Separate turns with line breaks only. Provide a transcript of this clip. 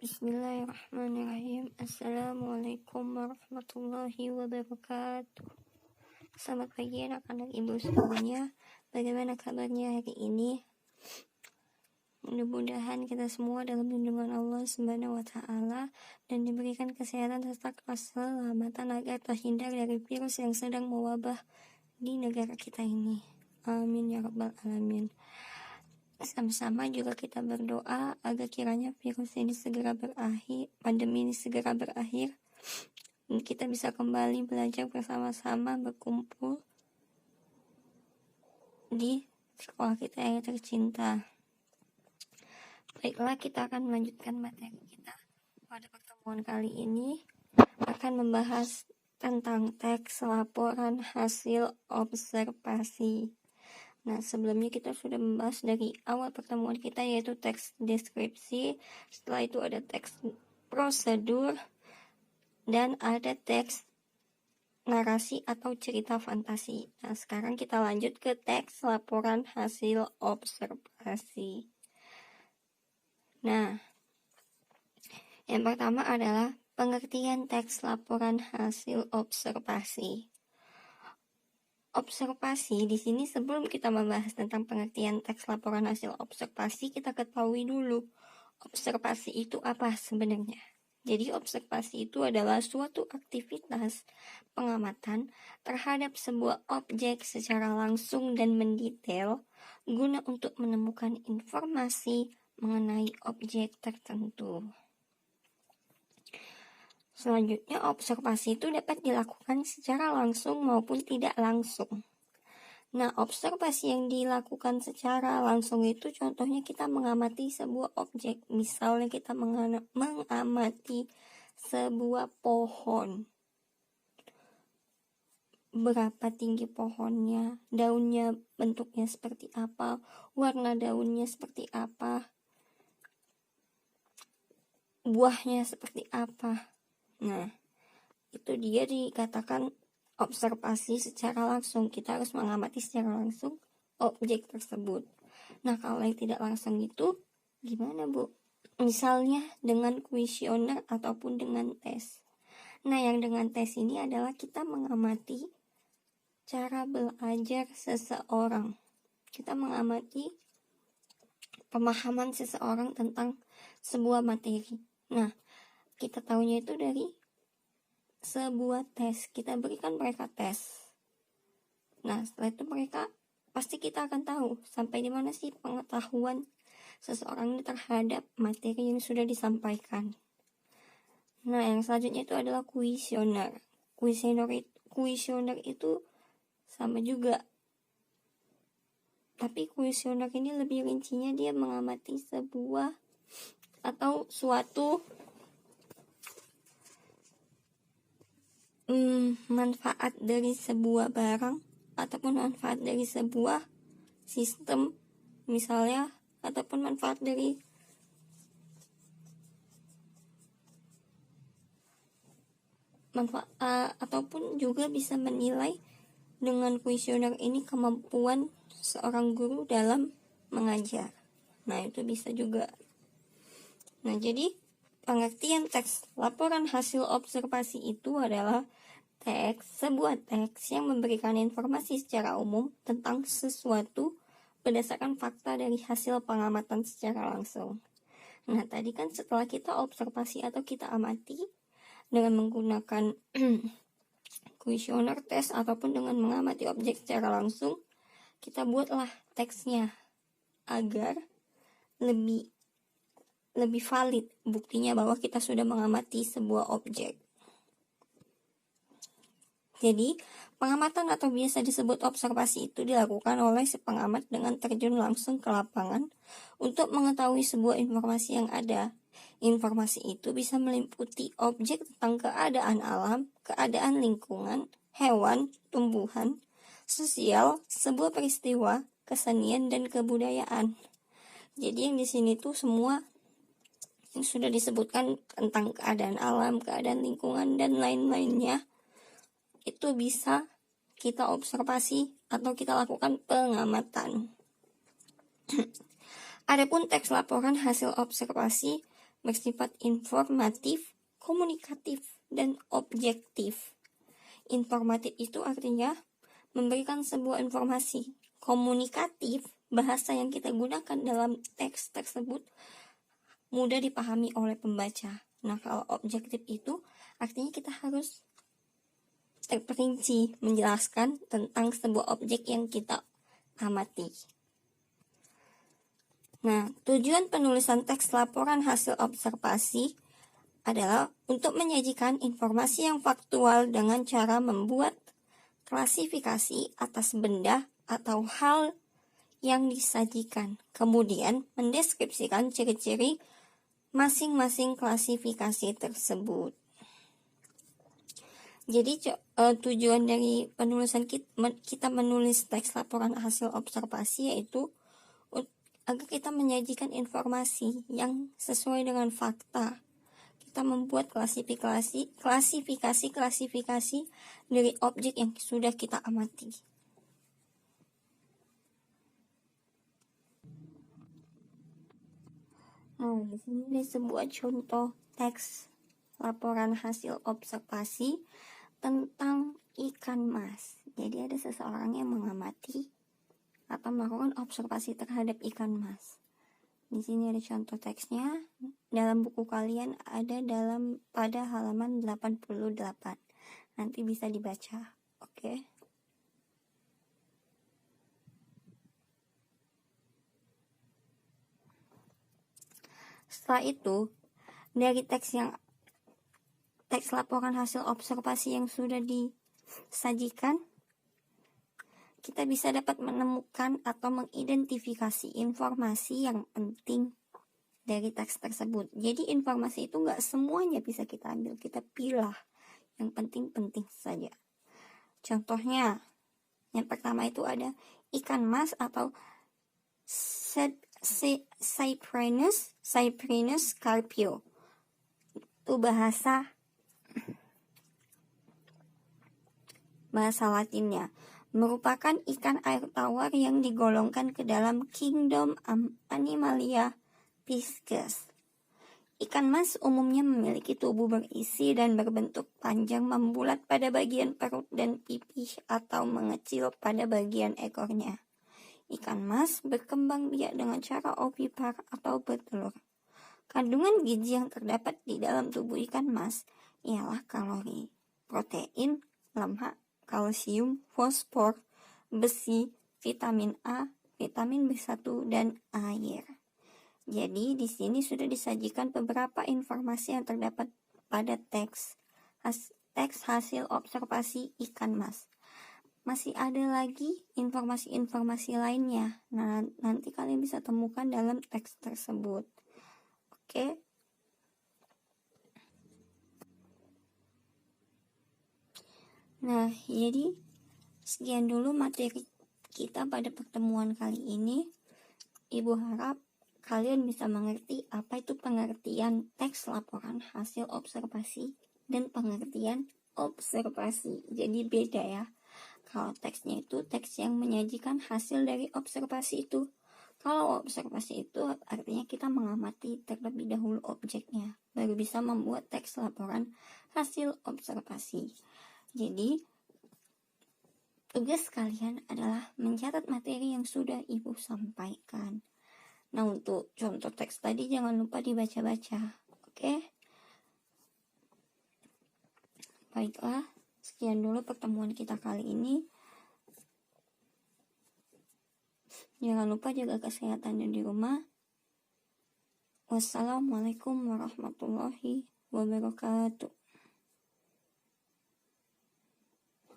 Bismillahirrahmanirrahim. Assalamualaikum warahmatullahi wabarakatuh. Selamat pagi anak-anak ibu semuanya. Bagaimana kabarnya hari ini? Mudah-mudahan kita semua dalam lindungan Allah Subhanahu wa Ta'ala dan diberikan kesehatan serta keselamatan agar terhindar dari virus yang sedang mewabah di negara kita ini. Amin ya rabbal alamin. Sama-sama juga kita berdoa agar kiranya virus ini segera berakhir, pandemi ini segera berakhir, dan kita bisa kembali belajar bersama-sama, berkumpul di sekolah kita yang tercinta. Baiklah, kita akan melanjutkan materi kita. Pada pertemuan kali ini akan membahas tentang teks laporan hasil observasi. Nah, sebelumnya kita sudah membahas dari awal pertemuan kita, yaitu teks deskripsi, setelah itu ada teks prosedur, dan ada teks narasi atau cerita fantasi. Nah, sekarang kita lanjut ke teks laporan hasil observasi. Nah, yang pertama adalah pengertian teks laporan hasil observasi. Observasi di sini, sebelum kita membahas tentang pengertian teks laporan hasil observasi, kita ketahui dulu observasi itu apa sebenarnya. Jadi observasi itu adalah suatu aktivitas pengamatan terhadap sebuah objek secara langsung dan mendetail guna untuk menemukan informasi mengenai objek tertentu. Selanjutnya, observasi itu dapat dilakukan secara langsung maupun tidak langsung. Nah, observasi yang dilakukan secara langsung itu contohnya kita mengamati sebuah objek. Misalnya kita mengamati sebuah pohon. Berapa tinggi pohonnya, daunnya bentuknya seperti apa, warna daunnya seperti apa, buahnya seperti apa. Nah, itu dia dikatakan observasi secara langsung. Kita harus mengamati secara langsung objek tersebut. Nah, kalau yang tidak langsung itu gimana, Bu? Misalnya dengan kuesioner ataupun dengan tes. Nah, yang dengan tes ini adalah kita mengamati cara belajar seseorang. Kita mengamati pemahaman seseorang tentang sebuah materi. Nah, kita tahunya itu dari sebuah tes. Kita berikan mereka tes. Nah, setelah itu mereka pasti kita akan tahu sampai di mana sih pengetahuan seseorang ini terhadap materi yang sudah disampaikan. Nah, yang selanjutnya itu adalah kuesioner. Kuesioner itu sama juga. Tapi kuesioner ini lebih rincinya dia mengamati sebuah atau suatu manfaat dari sebuah barang ataupun manfaat dari sebuah sistem misalnya, ataupun manfaat dari ataupun juga bisa menilai dengan kuesioner ini kemampuan seorang guru dalam mengajar. Nah, itu bisa juga. Nah, jadi pengertian teks laporan hasil observasi itu adalah sebuah teks yang memberikan informasi secara umum tentang sesuatu berdasarkan fakta dari hasil pengamatan secara langsung. Nah, tadi kan setelah kita observasi atau kita amati dengan menggunakan kuesioner, tes, ataupun dengan mengamati objek secara langsung, kita buatlah teksnya agar lebih valid buktinya bahwa kita sudah mengamati sebuah objek. Jadi, pengamatan atau biasa disebut observasi itu dilakukan oleh si pengamat dengan terjun langsung ke lapangan untuk mengetahui sebuah informasi yang ada. Informasi itu bisa meliputi objek tentang keadaan alam, keadaan lingkungan, hewan, tumbuhan, sosial, sebuah peristiwa, kesenian, dan kebudayaan. Jadi yang di sini tuh semua yang sudah disebutkan tentang keadaan alam, keadaan lingkungan, dan lain-lainnya itu bisa kita observasi atau kita lakukan pengamatan. Adapun teks laporan hasil observasi bersifat informatif, komunikatif, dan objektif. Informatif itu artinya memberikan sebuah informasi. Komunikatif, bahasa yang kita gunakan dalam teks tersebut mudah dipahami oleh pembaca. Nah, kalau objektif itu artinya kita harus terperinci menjelaskan tentang sebuah objek yang kita amati. Nah, tujuan penulisan teks laporan hasil observasi adalah untuk menyajikan informasi yang faktual dengan cara membuat klasifikasi atas benda atau hal yang disajikan, kemudian mendeskripsikan ciri-ciri masing-masing klasifikasi tersebut. Jadi tujuan dari penulisan kita menulis teks laporan hasil observasi yaitu agar kita menyajikan informasi yang sesuai dengan fakta. Kita membuat klasifikasi dari objek yang sudah kita amati. Nah, di sini ada sebuah contoh teks laporan hasil observasi tentang ikan mas. Jadi ada seseorang yang mengamati atau melakukan observasi terhadap ikan mas. Di sini ada contoh teksnya. Dalam buku kalian ada pada halaman 88. Nanti bisa dibaca. Oke. Setelah itu, dari teks laporan hasil observasi yang sudah disajikan, kita bisa dapat menemukan atau mengidentifikasi informasi yang penting dari teks tersebut. Jadi informasi itu nggak semuanya bisa kita ambil, kita pilih yang penting-penting saja. Contohnya, yang pertama itu ada ikan mas atau Cyprinus carpio. Itu bahasa latinnya. Merupakan ikan air tawar yang digolongkan ke dalam kingdom Animalia Pisces. Ikan mas umumnya memiliki tubuh berisi dan berbentuk panjang membulat pada bagian perut dan pipih atau mengecil pada bagian ekornya. Ikan mas berkembang biak dengan cara ovipar atau bertelur. Kandungan gizi yang terdapat di dalam tubuh ikan mas ialah kalori, protein, lemak, kalsium, fosfor, besi, vitamin A, vitamin B1 dan air. Jadi di sini sudah disajikan beberapa informasi yang terdapat pada teks hasil observasi ikan mas. Masih ada lagi informasi-informasi lainnya. Nah, nanti kalian bisa temukan dalam teks tersebut. Oke. Nah, jadi sekian dulu materi kita pada pertemuan kali ini. Ibu harap kalian bisa mengerti apa itu pengertian teks laporan hasil observasi dan pengertian observasi. Jadi beda ya. Kalau teksnya itu teks yang menyajikan hasil dari observasi itu. Kalau observasi itu artinya kita mengamati terlebih dahulu objeknya, baru bisa membuat teks laporan hasil observasi. Jadi, tugas kalian adalah mencatat materi yang sudah ibu sampaikan. Nah, untuk contoh teks tadi jangan lupa dibaca-baca. Oke? Baiklah, sekian dulu pertemuan kita kali ini. Jangan lupa jaga kesehatannya di rumah. Wassalamualaikum warahmatullahi wabarakatuh.